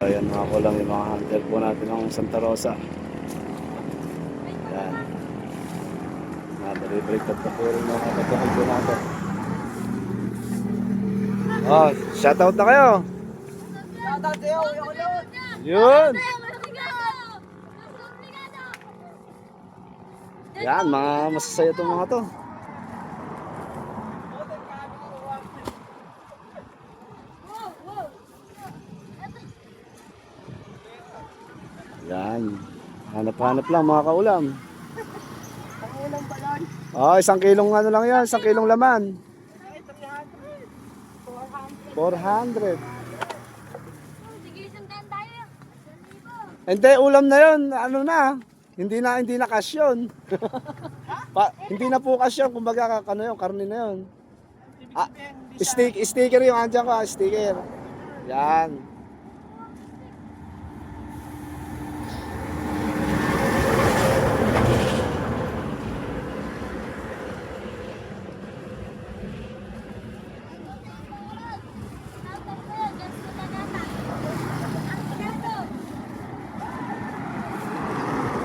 Ayan mga kulang yung mga hunter po natin ng Santa Rosa. Ayan. Nabalik-baliktad na po rin mga katuhal po natin. Oh, shoutout na kayo. Shoutout sa'yo, Yun. Yan, mga masasaya itong mga to. Yan. Hanap-hanap lang mga kaulam. Ang ulang balon. Oh, 1 kilong ano lang yan, 1 kilong laman. 400. Hindi, ulam na yun. Ano na? Hindi na cash yun. Hindi na po cash yun. Kumbaga, ano yun, karne na yun. Ah, sticker yung andyan ko, sticker. Yan.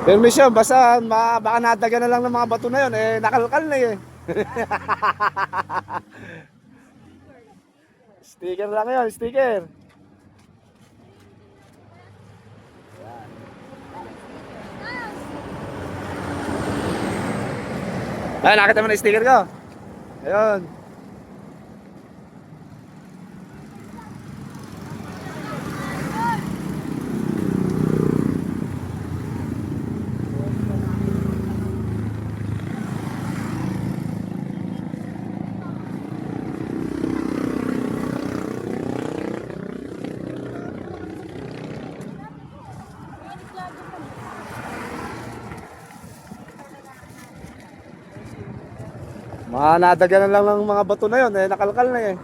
Permission, basta baka nadagan na lang ng mga bato na yun, eh nakalkal na eh. Sticker lang yun, sticker. Ay, nakita mo na yung sticker ko? Ayun. Mga nadaganan lang ng mga bato na yun, eh nakalkal na eh.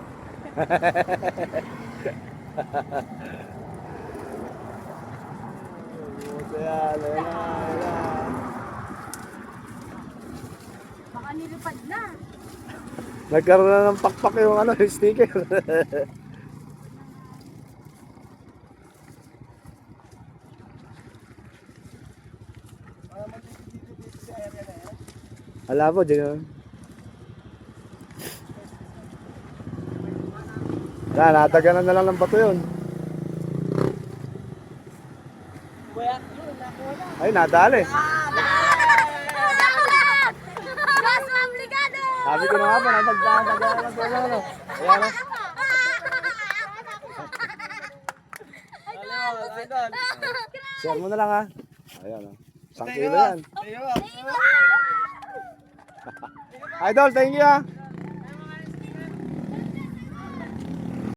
Baka nilipad na. Nagkaroon na ng pakpak yung ano, yung sticker. Ala po, dyan. Yan, nataganan na lang ng bato yun. Ay, nadali. Sabi ko na nga po, natagdahan ng ano. Ayan na. Share mo na lang ha. Ayan o. 1 kilo yan. Idol, thank you ha.